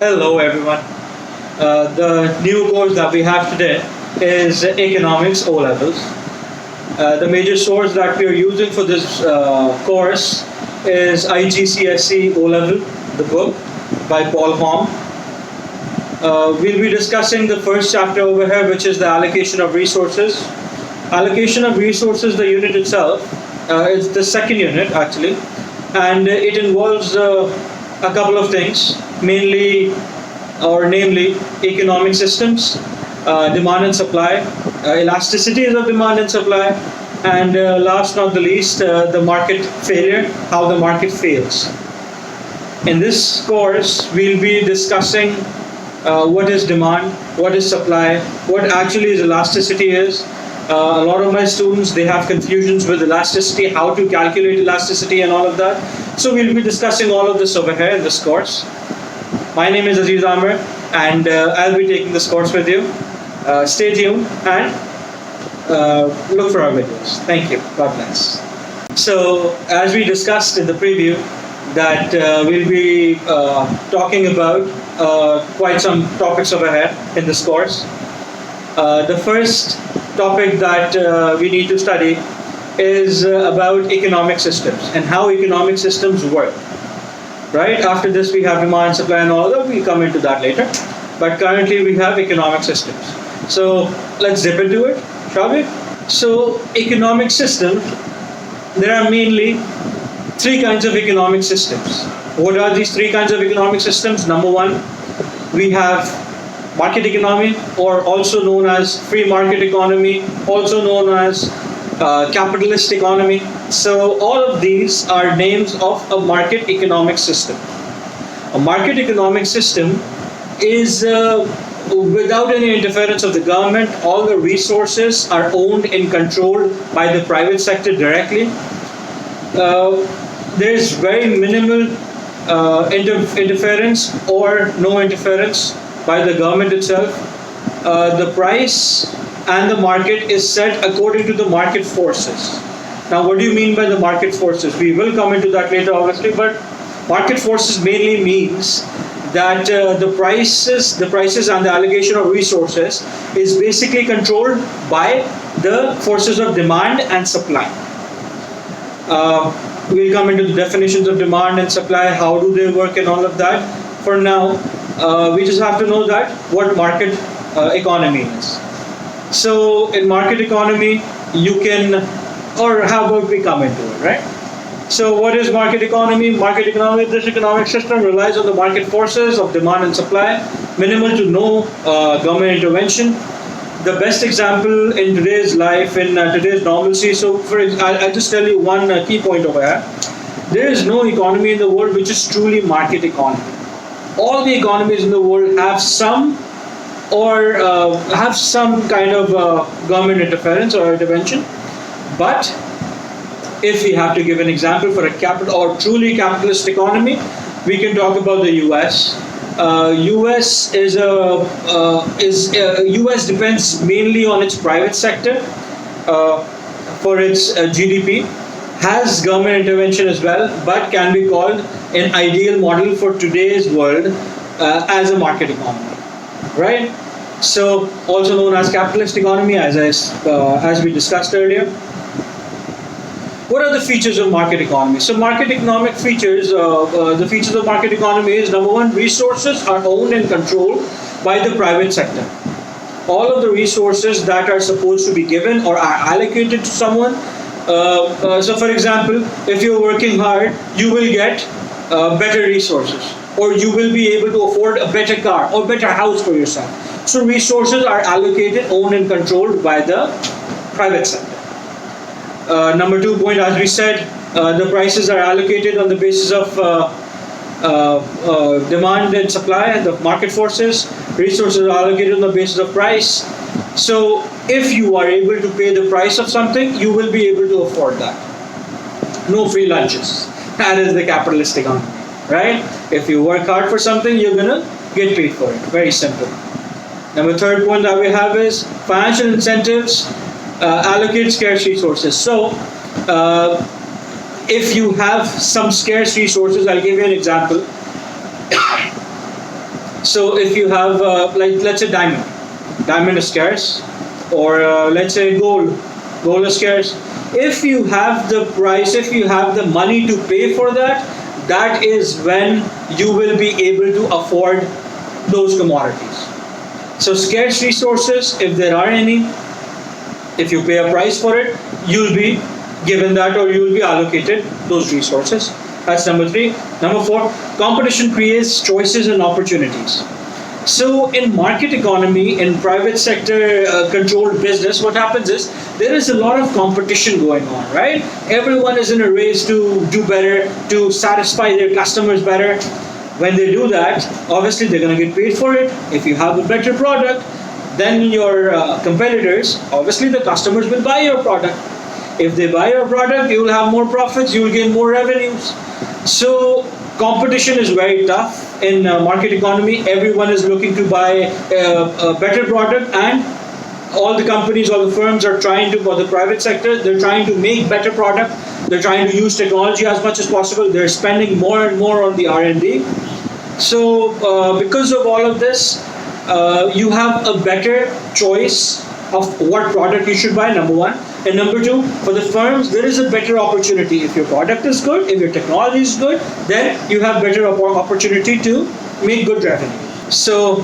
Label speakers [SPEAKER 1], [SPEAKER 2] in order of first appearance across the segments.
[SPEAKER 1] Hello everyone. The new course that we have today is Economics O-Levels. The major source that we are using for this course is IGCSE O-Level, the book by Paul Hom. We'll be discussing the first chapter over here, which is the Allocation of Resources. Allocation of Resources, the unit itself, is the second unit actually, and it involves a couple of things, namely economic systems, demand and supply, elasticities of demand and supply, and last not the least, the market failure, how the market fails. In this course, we'll be discussing what is demand, what is supply, what actually is elasticity is. A lot of my students, they have confusions with elasticity, how to calculate elasticity and all of that. So we'll be discussing all of this over here in this course. My name is Aziz Amr, and I'll be taking this course with you. Stay tuned and look for our videos. Thank you. God bless. So as we discussed in the preview, that we'll be talking about quite some topics over here in this course. The first topic that we need to study is about economic systems and how economic systems work. Right? After this we have demand, supply and all that. We'll come into that later. But currently we have economic systems. So let's dip into it, shall we? So economic systems, there are mainly three kinds of economic systems. What are these three kinds of economic systems? Number one, we have market economy, or also known as free market economy, also known as capitalist economy. So all of these are names of a market economic system. A market economic system is without any interference of the government. All the resources are owned and controlled by the private sector directly. There is very minimal interference or no interference by the government itself. The price and the market is set according to the market forces. Now, what do you mean by the market forces? We will come into that later, obviously, but market forces mainly means that the prices and the allocation of resources is basically controlled by the forces of demand and supply. We'll come into the definitions of demand and supply, how do they work and all of that. For now, we just have to know that what market economy is. So in market economy, you can, or how about we come into it, right? So what is market economy? Market economy, this economic system relies on the market forces of demand and supply, minimal to no government intervention. The best example in today's life, in today's normalcy, so I'll just tell you one key point over here. There is no economy in the world which is truly market economy. All the economies in the world have some kind of government interference or intervention. But if we have to give an example for a capital or truly capitalist economy, we can talk about the U.S. U.S. U.S. depends mainly on its private sector for its GDP. Has government intervention as well, but can be called an ideal model for today's world as a market economy, right? So also known as capitalist economy, as we discussed earlier. What are the features of market economy? So market economic features, the features of market economy is, number one, resources are owned and controlled by the private sector. All of the resources that are supposed to be given or are allocated to someone. So for example, if you're working hard, you will get better resources, or you will be able to afford a better car or better house for yourself. So resources are allocated, owned and controlled by the private sector. Number two point, as we said, the prices are allocated on the basis of demand and supply, the market forces. Resources are allocated on the basis of price. So if you are able to pay the price of something, you will be able to afford that. No free lunches. That is the capitalist economy, right? If you work hard for something, you're gonna get paid for it. Very simple. Number third point that we have is financial incentives allocate scarce resources. So if you have some scarce resources, I'll give you an example. So if you have, like, let's say diamond is scarce, or let's say gold is scarce. If you have the price, if you have the money to pay for that, that is when you will be able to afford those commodities. So scarce resources, if there are any, if you pay a price for it, you'll be given that, or you'll be allocated those resources. That's number 3. Number 4, competition creates choices and opportunities. So in market economy, in private sector controlled business, what happens is there is a lot of competition going on, right? Everyone is in a race to do better, to satisfy their customers better. When they do that, obviously they're going to get paid for it. If you have a better product than your competitors, obviously the customers will buy your product. If they buy your product, you will have more profits, you will gain more revenues. So competition is very tough in market economy. Everyone is looking to buy a better product, and all the companies, all the firms are trying to, for the private sector, they're trying to make better product. They're trying to use technology as much as possible. They're spending more and more on the R&D. So because of all of this, you have a better choice of what product you should buy, number 1. And number 2, for the firms, there is a better opportunity. If your product is good, if your technology is good, then you have better opportunity to make good revenue. So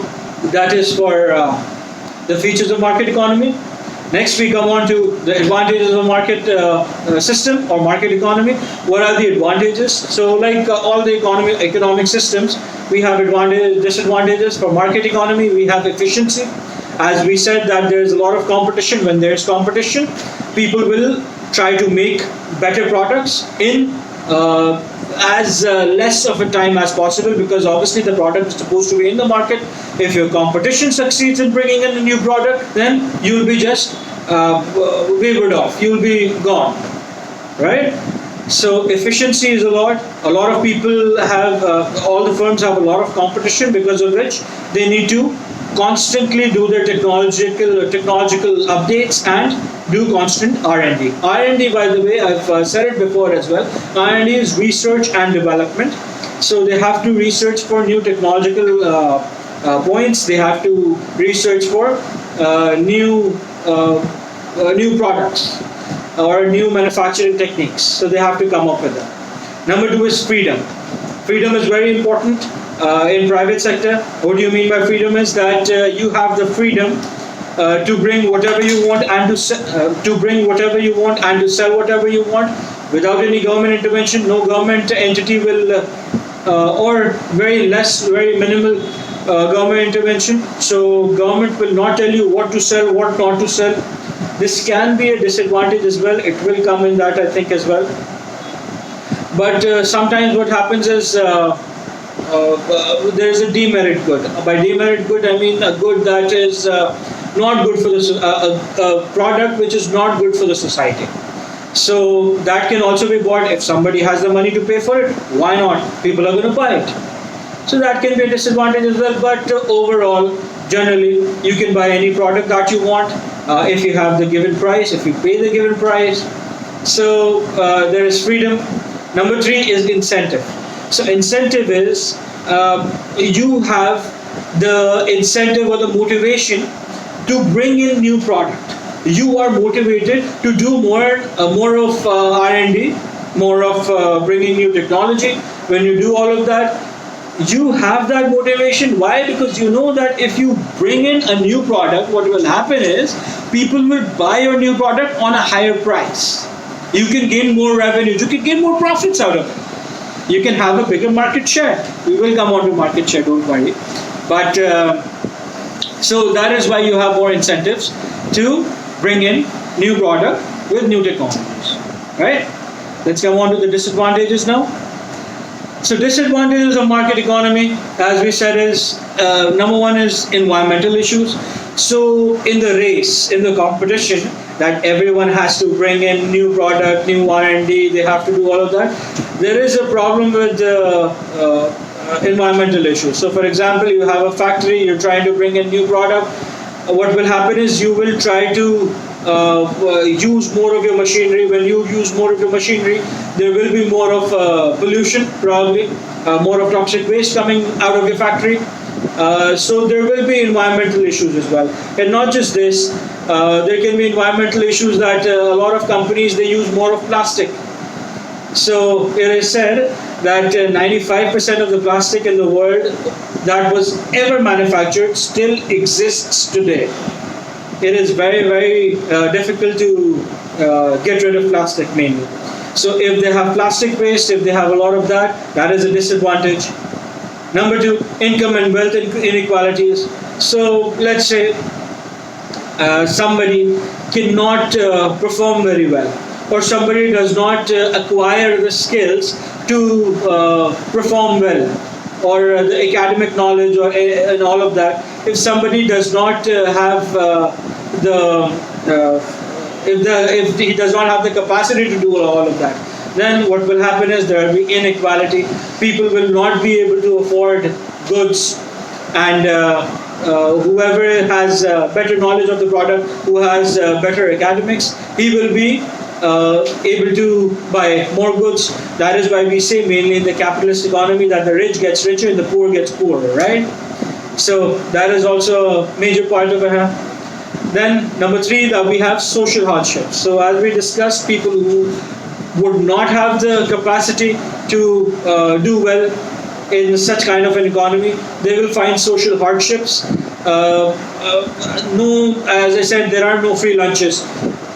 [SPEAKER 1] that is for the features of market economy. Next, we come on to the advantages of market system or market economy. What are the advantages? So like all the economic systems, we have advantages, disadvantages. For market economy, we have efficiency. As we said that there is a lot of competition. When there is competition, people will try to make better products in as less of a time as possible, because obviously the product is supposed to be in the market. If your competition succeeds in bringing in a new product, then you will be just wavered off. You will be gone, right? So efficiency is a lot. A lot of people have, all the firms have a lot of competition, because of which they need to constantly do their technological updates and do constant R&D. R&D, by the way, I've said it before as well. R&D is research and development. So they have to research for new technological points. They have to research for new products or new manufacturing techniques. So they have to come up with that. Number 2 is freedom. Freedom is very important. In private sector, what do you mean by freedom is that you have the freedom to bring whatever you want and to bring whatever you want and to sell whatever you want without any government intervention. No government entity will, or very minimal government intervention. So government will not tell you what to sell, what not to sell. This can be a disadvantage as well. It will come in that, I think, as well. But sometimes what happens is there is a demerit good. By demerit good, I mean a good that is not good for a product which is not good for the society. So that can also be bought. If somebody has the money to pay for it, why not? People are going to buy it. So that can be a disadvantage as well. But overall, generally, you can buy any product that you want if you have the given price, if you pay the given price. So there is freedom. Number 3 is incentive. So incentive is you have the incentive or the motivation to bring in new product. You are motivated to do more of R&D, more of bringing new technology. When you do all of that, you have that motivation. Why? Because you know that if you bring in a new product, what will happen is people will buy your new product on a higher price. You can gain more revenue. You can gain more profits out of it. You can have a bigger market share. We will come on to market share, don't worry. But so that is why you have more incentives to bring in new product with new technologies, right? Let's come on to the disadvantages now. So disadvantages of market economy, as we said, is number 1 is environmental issues. So in the race, in the competition, that everyone has to bring in new product, new R&D, they have to do all of that. There is a problem with environmental issues. So for example, you have a factory, you're trying to bring in new product. What will happen is you will try to use more of your machinery. When you use more of your machinery, there will be more of pollution, probably more of toxic waste coming out of your factory. So there will be environmental issues as well. And not just this, there can be environmental issues that a lot of companies, they use more of plastic. So it is said that 95% of the plastic in the world that was ever manufactured still exists today. It is very, very difficult to get rid of plastic mainly. So if they have plastic waste, if they have a lot of that, that is a disadvantage. Number two, income and wealth inequalities. So let's say somebody cannot perform very well, or somebody does not acquire the skills to perform well, or the academic knowledge, or and all of that. If somebody does not have if he does not have the capacity to do all of that, then what will happen is there will be inequality. People will not be able to afford goods, and whoever has better knowledge of the product, who has better academics, he will be able to buy more goods. That is why we say mainly in the capitalist economy that the rich gets richer and the poor gets poorer, right? So that is also a major part of it. Then number three, that we have social hardships. So as we discussed, people who would not have the capacity to do well in such kind of an economy, they will find social hardships. No, as I said, there are no free lunches.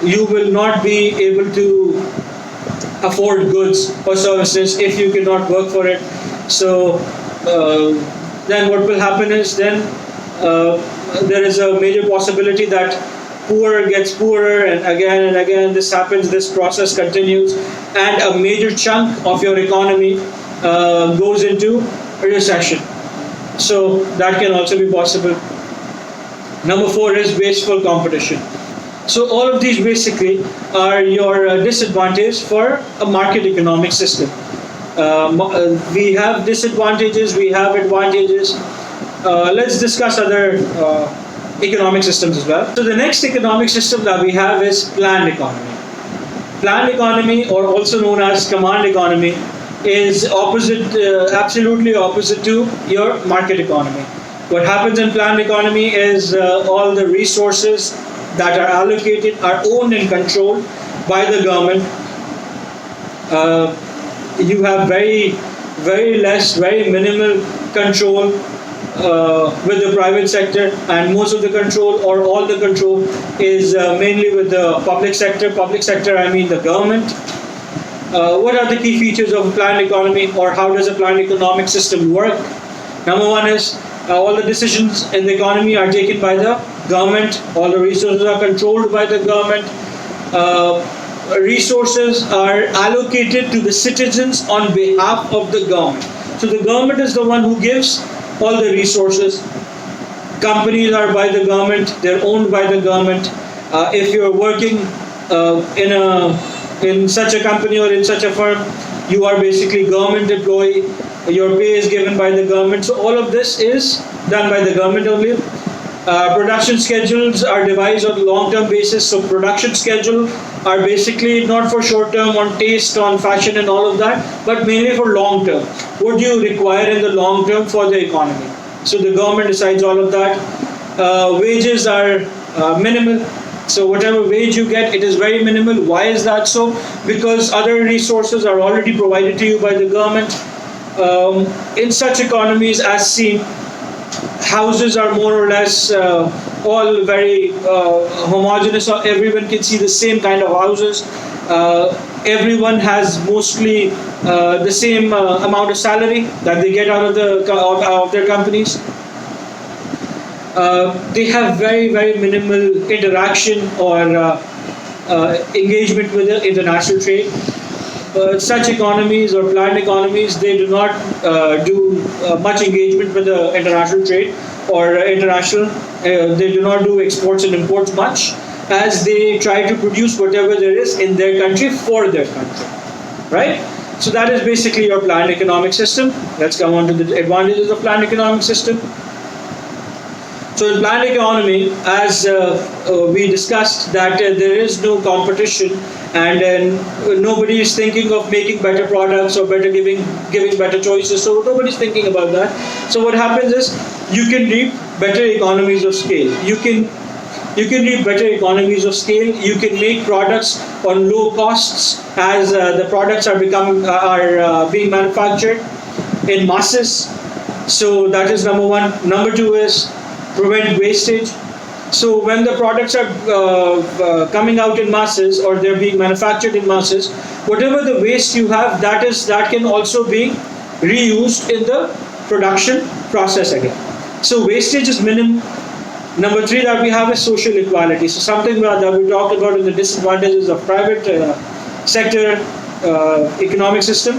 [SPEAKER 1] You will not be able to afford goods or services if you cannot work for it. So then what will happen is then there is a major possibility that poor gets poorer, and again this happens, this process continues, and a major chunk of your economy goes into a recession. So that can also be possible. Number four is wasteful competition. So all of these basically are your disadvantage for a market economic system. We have disadvantages, we have advantages. Let's discuss other economic systems as well. So the next economic system that we have is planned economy. Planned economy, or also known as command economy, is opposite, absolutely opposite to your market economy. What happens in planned economy is all the resources that are allocated are owned and controlled by the government. You have very minimal control with the private sector, and most of the control, or all the control, is mainly with the public sector. Public sector, I mean the government. What are the key features of a planned economy, or how does a planned economic system work? Number one is all the decisions in the economy are taken by the government. All the resources are controlled by the government. Resources are allocated to the citizens on behalf of the government. So the government is the one who gives all the resources. Companies are by the government, they're owned by the government. If you're working in such a company or in such a firm, you are basically government employee. Your pay is given by the government. So all of this is done by the government only. Production schedules are devised on a long-term basis. So production schedule are basically not for short-term, on taste, on fashion and all of that, but mainly for long-term. What do you require in the long term for the economy? So the government decides all of that. Wages are minimal. So whatever wage you get, it is very minimal. Why is that so? Because other resources are already provided to you by the government. In such economies, as seen, houses are more or less all very homogeneous. Everyone can see the same kind of houses. Everyone has mostly the same amount of salary that they get out of their companies. They have very minimal interaction or engagement with the international trade. Such economies or planned economies, they do not do much engagement with the international trade or international. They do not do exports and imports much, as they try to produce whatever there is in their country for their country, right? So that is basically your planned economic system. Let's come on to the advantages of planned economic system. So in planned economy, as we discussed, that there is no competition, and nobody is thinking of making better products or better giving better choices. So nobody's thinking about that. So what happens is you can reap better economies of scale. You can reap better economies of scale. You can make products on low costs as the products are being manufactured in masses. So that is number one. Number two is prevent wastage. So when the products are coming out in masses or they're being manufactured in masses, whatever the waste you have, that can also be reused in the production process again. So wastage is minimum. Number three that we have is social equality. So something that we talked about in the disadvantages of private sector economic system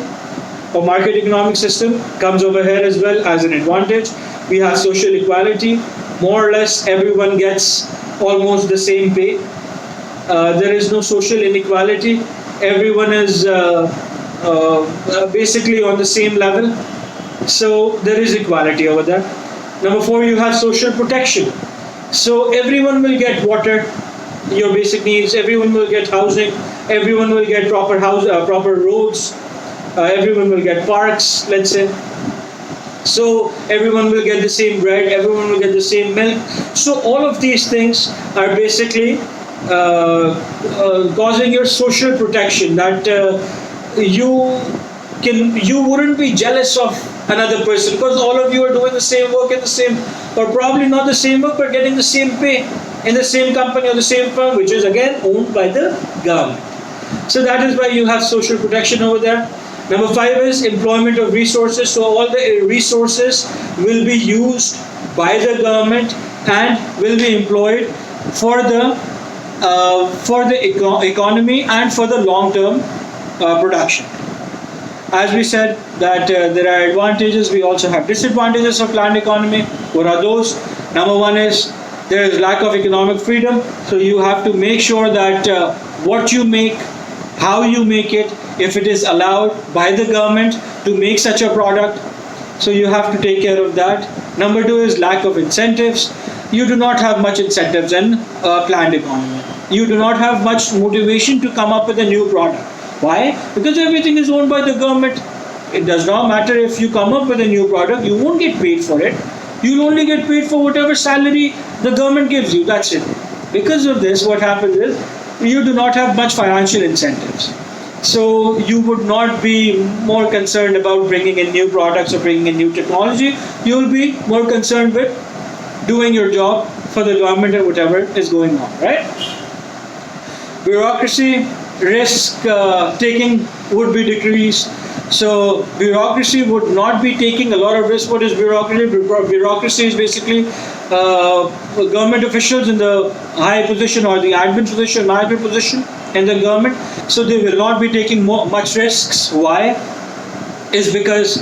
[SPEAKER 1] or market economic system comes over here as well as an advantage. We have social equality. More or less everyone gets almost the same pay. There is no social inequality. Everyone is basically on the same level. So there is equality over there. Number four, you have social protection. So everyone will get water, your basic needs. Everyone will get housing. Everyone will get proper roads. Everyone will get parks, let's say. So everyone will get the same bread, everyone will get the same milk. So all of these things are basically causing your social protection, that you wouldn't be jealous of another person because all of you are doing the same work in the same, or probably not the same work, but getting the same pay in the same company or the same firm, which is again owned by the government. So that is why you have social protection over there. Number five is employment of resources. So all the resources will be used by the government and will be employed for the economy and for the long-term production. As we said that there are advantages, we also have disadvantages of planned economy. What are those? Number one is there is lack of economic freedom. So you have to make sure that what you make, how you make it, if it is allowed by the government to make such a product, so you have to take care of that. Number two is lack of incentives. You do not have much incentives in planned economy. You do not have much motivation to come up with a new product. Why? Because everything is owned by the government. It does not matter if you come up with a new product, you won't get paid for it. You'll only get paid for whatever salary the government gives you, that's it. Because of this, what happens is you do not have much financial incentives. So you would not be more concerned about bringing in new products or bringing in new technology. You will be more concerned with doing your job for the government and whatever is going on, right? Bureaucracy, risk taking would be decreased. So bureaucracy would not be taking a lot of risk. What is bureaucracy? Bureaucracy is basically government officials in the high position or the admin position, management position in the government. So they will not be taking much risks. Why? Is because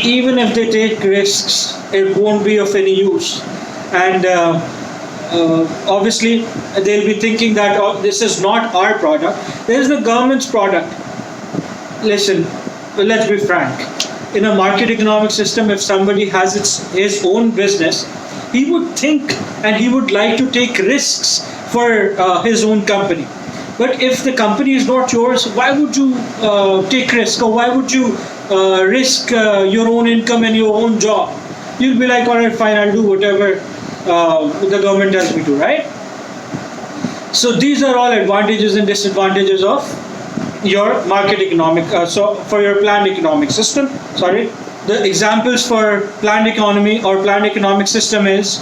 [SPEAKER 1] even if they take risks, it won't be of any use. And obviously they'll be thinking that this is not our product, this is the government's product. Listen, let's be frank. In a market economic system, if somebody has his own business, he would think and he would like to take risks for his own company. But if the company is not yours, why would you take risk, or why would you risk your own income and your own job? You'll be like, all right, fine, I'll do whatever the government tells me to, right? So these are all advantages and disadvantages of your market economic, so for your planned economic system. Sorry, the examples for planned economy or planned economic system is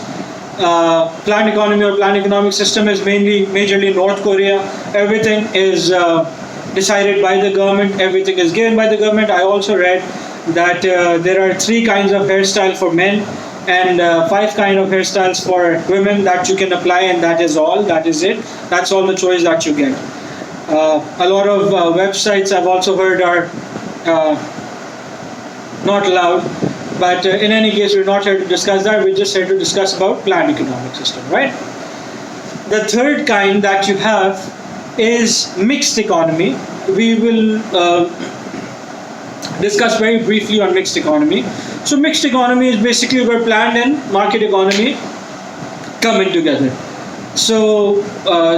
[SPEAKER 1] planned economy or planned economic system is majorly North Korea. Everything is decided by the government. Everything is given by the government. I also read that there are 3 kinds of hairstyle for men and 5 kind of hairstyles for women that you can apply, and that is all. That is it. That's all the choice that you get. A lot of websites I've also heard are not allowed, but in any case, we're not here to discuss that. We're just here to discuss about planned economic system, right? The third kind that you have is mixed economy. We will discuss very briefly on mixed economy. So mixed economy is basically where planned and market economy coming together. So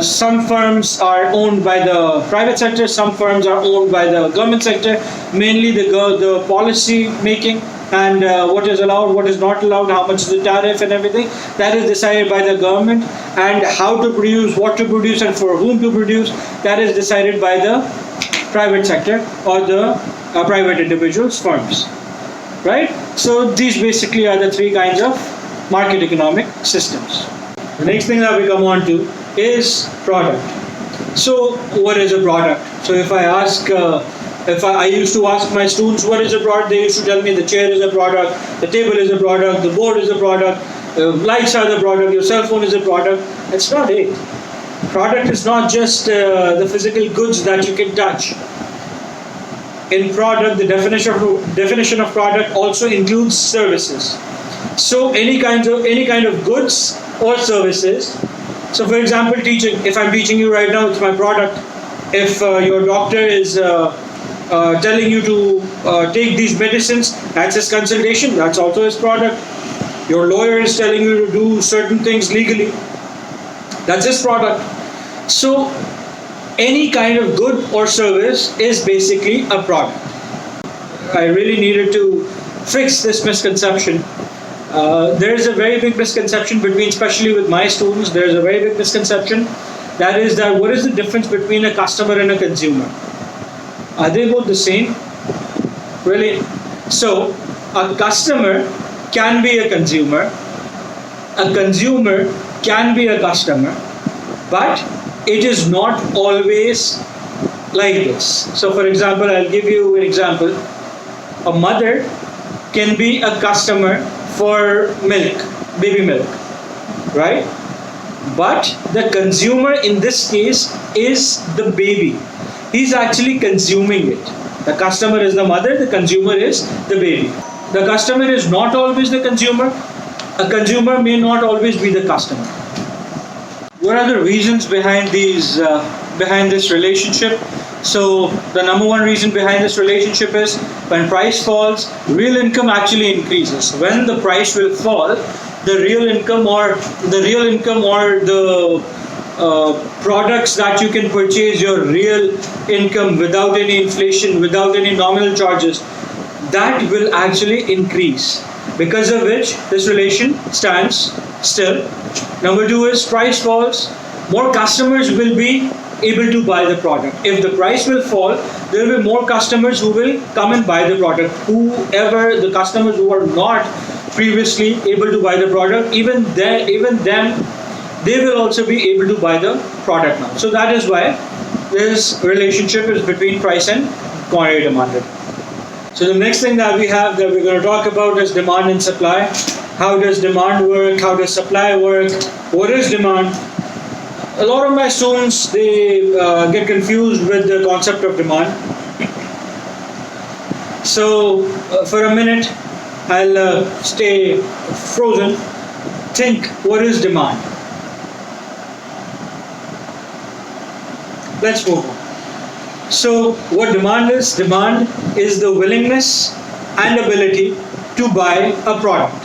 [SPEAKER 1] some firms are owned by the private sector, some firms are owned by the government sector, mainly the policy making and what is allowed, what is not allowed, how much is the tariff and everything. That is decided by the government, and how to produce, what to produce and for whom to produce, that is decided by the private sector or the private individuals, firms. Right? So these basically are the three kinds of market economic systems. The next thing that we come on to is product. So what is a product? So if I ask, I used to ask my students what is a product, they used to tell me the chair is a product, the table is a product, the board is a product, lights are the product, your cell phone is a product. It's not it. Product is not just the physical goods that you can touch. In product, the definition of product also includes services. So any kind of goods or services. So for example, teaching, if I'm teaching you right now, it's my product. If your doctor is telling you to take these medicines, that's his consultation, that's also his product. Your lawyer is telling you to do certain things legally, that's his product. So any kind of good or service is basically a product. I really needed to fix this misconception. There is a very big misconception between, especially with my students, there is a very big misconception. That is that what is the difference between a customer and a consumer? Are they both the same? Really? So a customer can be a consumer can be a customer, but it is not always like this. So for example, I'll give you an example. A mother can be a customer for milk, baby milk, right? But the consumer in this case is the baby. He's actually consuming it. The customer is the mother, the consumer is the baby. The customer is not always the consumer. A consumer may not always be the customer. What are the reasons behind this relationship? So the number one reason behind this relationship is when price falls, real income actually increases. When the price will fall, the real income or the products that you can purchase, your real income without any inflation, without any nominal charges, that will actually increase, because of which this relation stands still. Number two is price falls, more customers will be able to buy the product. If the price will fall, there will be more customers who will come and buy the product. Whoever the customers who are not previously able to buy the product, even them, they will also be able to buy the product now. So that is why this relationship is between price and quantity demanded. So the next thing that we have that we're going to talk about is demand and supply. How does demand work? How does supply work? What is demand? A lot of my students, they get confused with the concept of demand. So for a minute, I'll stay frozen. Think, what is demand? Let's move on. So what demand is the willingness and ability to buy a product.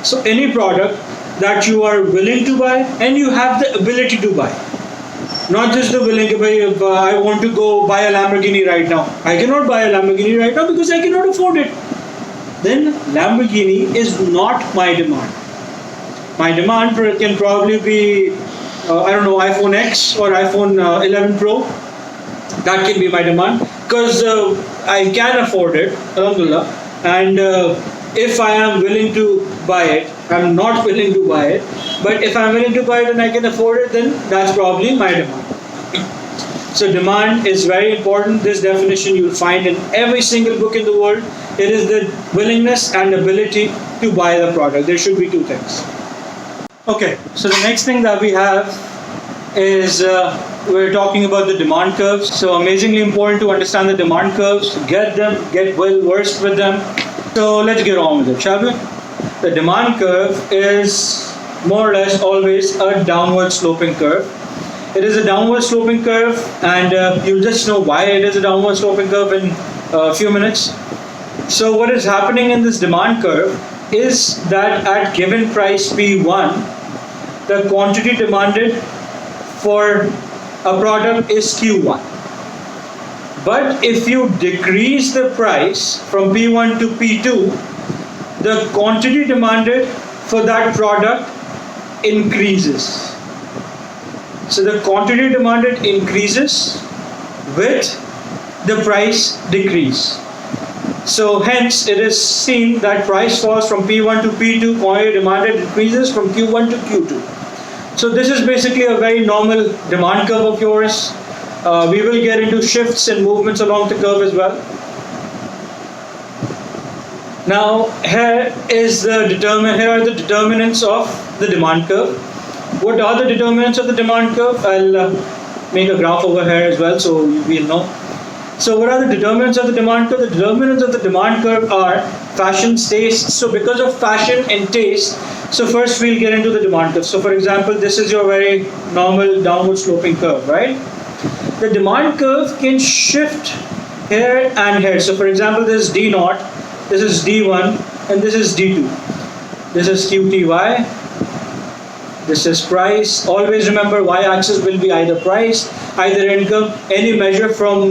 [SPEAKER 1] So any product that you are willing to buy and you have the ability to buy. Not just the willing to buy, I want to go buy a Lamborghini right now. I cannot buy a Lamborghini right now because I cannot afford it. Then Lamborghini is not my demand. My demand can probably be, iPhone X or iPhone 11 Pro. That can be my demand because I can afford it, alhamdulillah. And if I am willing to buy it, I'm not willing to buy it. But if I'm willing to buy it and I can afford it, then that's probably my demand. So demand is very important. This definition you'll find in every single book in the world. It is the willingness and ability to buy the product. There should be two things. Okay, so the next thing that we have is we're talking about the demand curves. So amazingly important to understand the demand curves, get well versed with them. So let's get on with it, shall we? The demand curve is more or less always a downward sloping curve. It is a downward sloping curve, and you'll just know why it is a downward sloping curve in a few minutes. So what is happening in this demand curve is that at given price P1, the quantity demanded for a product is Q1. But if you decrease the price from P1 to P2, the quantity demanded for that product increases. So the quantity demanded increases with the price decrease. So hence it is seen that price falls from P1 to P2, quantity demanded increases from Q1 to Q2. So this is basically a very normal demand curve of yours. We will get into shifts and movements along the curve as well. Now here are the determinants of the demand curve. What are the determinants of the demand curve? I'll make a graph over here as well so we'll know. So what are the determinants of the demand curve? The determinants of the demand curve are fashion, taste. So because of fashion and taste, so first we'll get into the demand curve. So for example, this is your very normal downward sloping curve, right? The demand curve can shift here and here. So for example, this is D naught, this is D1, and this is D2. This is QTY. This is price. Always remember y-axis will be either price, either income, any measure from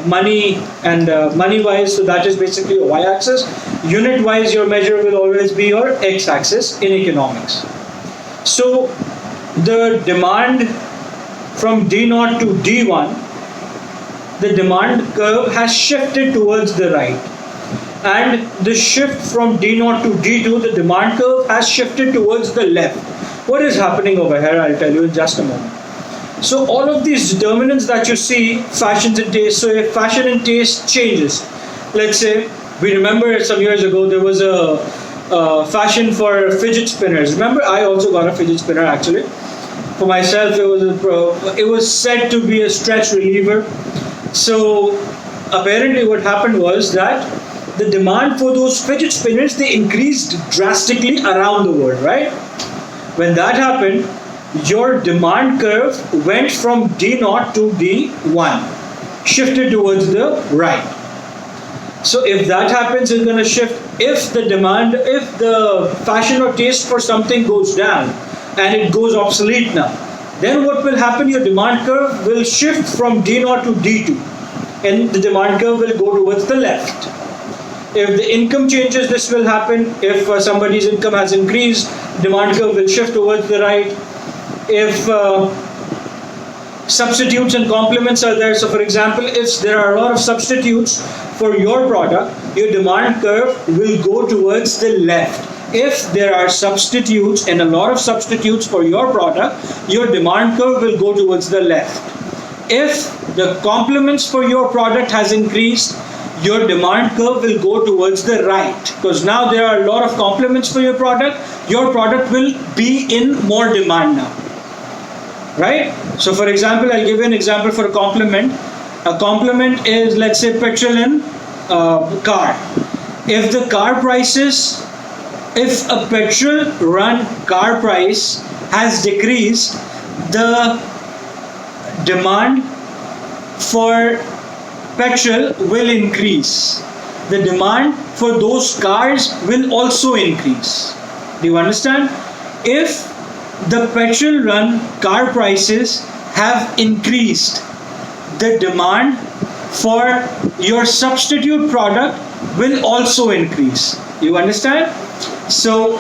[SPEAKER 1] money and money-wise, so that is basically your y-axis. Unit-wise, your measure will always be your x-axis in economics. So the demand from D0 to D1, the demand curve has shifted towards the right. And the shift from D0 to D2, the demand curve has shifted towards the left. What is happening over here? I'll tell you in just a moment. So all of these determinants that you see, fashions and taste. So if fashion and taste changes, let's say we remember some years ago there was a fashion for fidget spinners. Remember, I also got a fidget spinner actually. For myself, it was said to be a stress reliever. So apparently, what happened was that the demand for those fidget spinners, they increased drastically around the world, right? When that happened, your demand curve went from D0 to D1, shifted towards the right. So if that happens, it's going to shift. If the fashion or taste for something goes down and it goes obsolete now, then what will happen? Your demand curve will shift from D0 to D2, and the demand curve will go towards the left. If the income changes, this will happen. If somebody's income has increased, demand curve will shift towards the right. If substitutes and complements are there, so for example, if there are a lot of substitutes for your product, your demand curve will go towards the left. If there are substitutes and a lot of substitutes for your product, your demand curve will go towards the left. If the complements for your product has increased, your demand curve will go towards the right, because now there are a lot of complements for your product will be in more demand now, right? So for example, I'll give you an example for a complement. A complement is, let's say, petrol in car. If the car prices, if a petrol run car price has decreased, the demand for petrol will increase. The demand for those cars will also increase. Do you understand? If the petrol run car prices have increased, the demand for your substitute product will also increase. You understand? So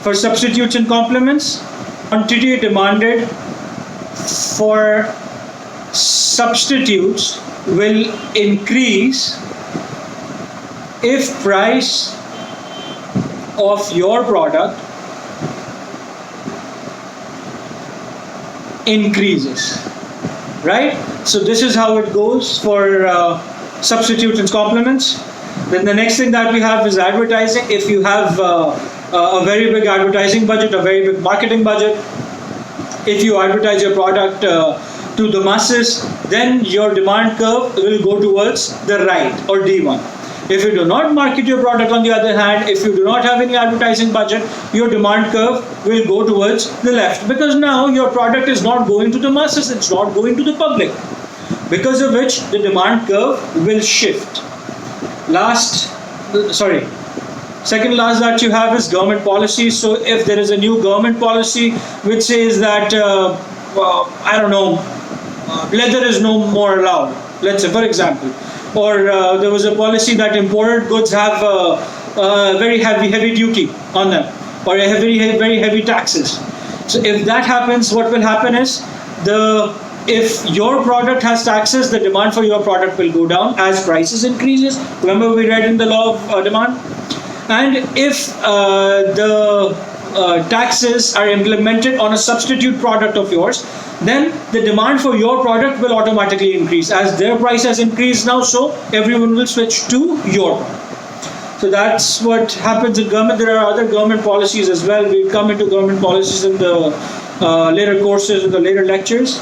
[SPEAKER 1] for substitutes and complements, quantity demanded for substitutes will increase if price of your product increases, right? So this is how it goes for substitutes and complements. Then the next thing that we have is advertising. If you have a very big advertising budget, a very big marketing budget, if you advertise your product to the masses, then your demand curve will go towards the right, or D1. If you do not market your product, on the other hand, if you do not have any advertising budget, your demand curve will go towards the left, because now your product is not going to the masses, it's not going to the public, because of which the demand curve will shift. Last sorry, second last that you have is government policy. So if there is a new government policy which says that I don't know, leather is no more allowed, let's say for example, or there was a policy that imported goods have very heavy duty on them, or a very heavy taxes. So if that happens, what will happen is, if your product has taxes, the demand for your product will go down as prices increases. Remember we read in the law of demand. And if the taxes are implemented on a substitute product of yours, then the demand for your product will automatically increase. As their price has increased now, so everyone will switch to your product. So that's what happens in government. There are other government policies as well. We'll come into government policies in the later courses, in the later lectures.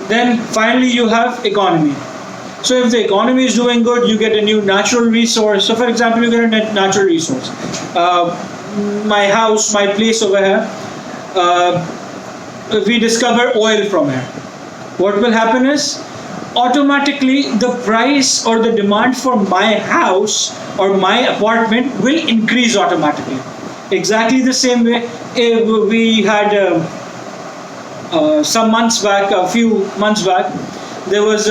[SPEAKER 1] Then finally you have economy. So if the economy is doing good, you get a new natural resource. So for example, you get a natural resource. My house, my place over here, we discover oil from here. What will happen is, automatically the price or the demand for my house or my apartment will increase automatically. Exactly the same way we had some months back, a few months back, there was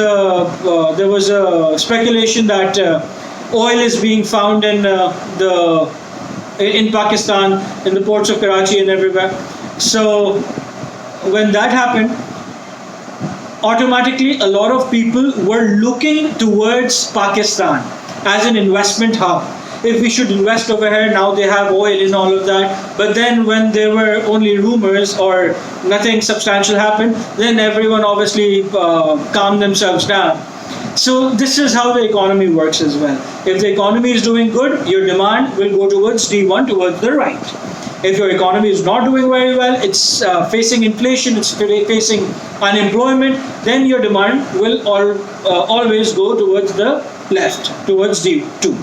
[SPEAKER 1] a speculation that oil is being found in Pakistan, in the ports of Karachi and everywhere. So when that happened, automatically a lot of people were looking towards Pakistan as an investment hub. If we should invest over here, now they have oil and all of that. But then when there were only rumors or nothing substantial happened, then everyone obviously calmed themselves down. So this is how the economy works as well. If the economy is doing good, your demand will go towards D1, towards the right. If your economy is not doing very well, it's facing inflation, it's facing unemployment, then your demand will always go towards the left, towards D2.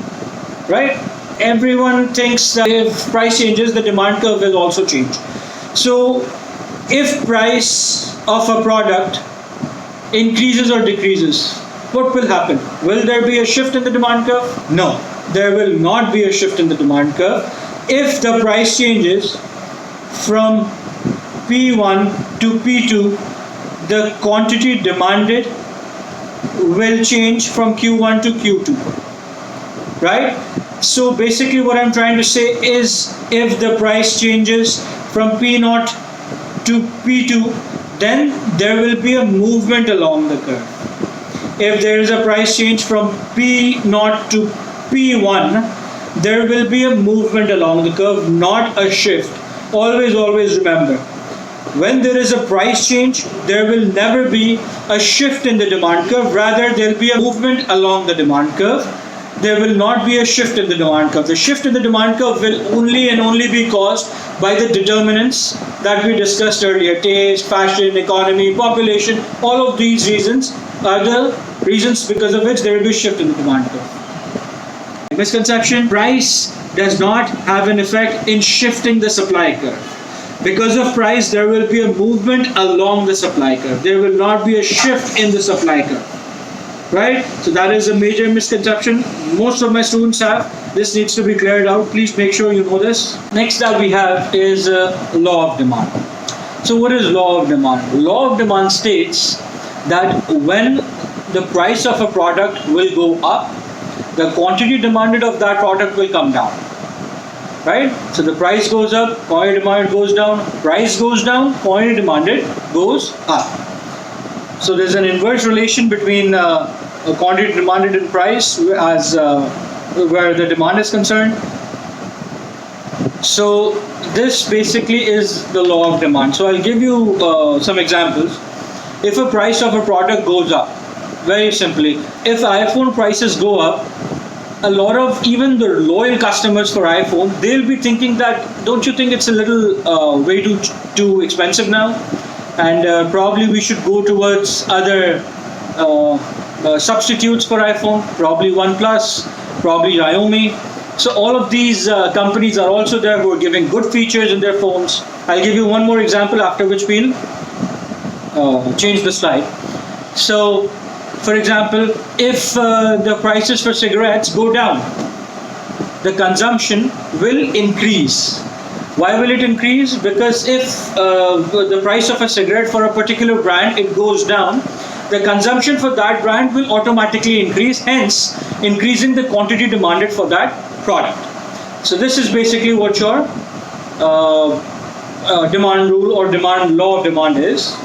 [SPEAKER 1] Right? Everyone thinks that if price changes, the demand curve will also change. So if price of a product increases or decreases, what will happen? Will there be a shift in the demand curve? No, there will not be a shift in the demand curve. If the price changes from P1 to P2, the quantity demanded will change from Q1 to Q2. Right? So basically what I'm trying to say is, if the price changes from P0 to P2, then there will be a movement along the curve. If there is a price change from P0 to P1, there will be a movement along the curve, not a shift. Always remember, when there is a price change, there will never be a shift in the demand curve. Rather, there will be a movement along the demand curve. There will not be a shift in the demand curve. The shift in the demand curve will only and only be caused by the determinants that we discussed earlier: taste, fashion, economy, population. All of these reasons are the reasons because of which there will be a shift in the demand curve. Misconception: price does not have an effect in shifting the supply curve. Because of price, there will be a movement along the supply curve. There will not be a shift in the supply curve. Right? So that is a major misconception most of my students have. This needs to be cleared out. Please make sure you know this. Next that we have is law of demand. So what is law of demand? Law of demand states that when the price of a product will go up, the quantity demanded of that product will come down. Right? So the price goes up, quantity demanded goes down, price goes down, quantity demanded goes up. So there's an inverse relation between quantity demanded and price as where the demand is concerned. So this basically is the law of demand. So I'll give you some examples. If a price of a product goes up, very simply, if iPhone prices go up, a lot of even the loyal customers for iPhone, they'll be thinking that, don't you think it's a little way too expensive now? And probably we should go towards other substitutes for iPhone, probably OnePlus, probably Xiaomi. So all of these companies are also there who are giving good features in their phones. I'll give you one more example, after which we'll change the slide. So, for example, if the prices for cigarettes go down, the consumption will increase. Why will it increase? Because if the price of a cigarette for a particular brand, it goes down, the consumption for that brand will automatically increase, hence increasing the quantity demanded for that product. So this is basically what your demand rule or demand law of demand is.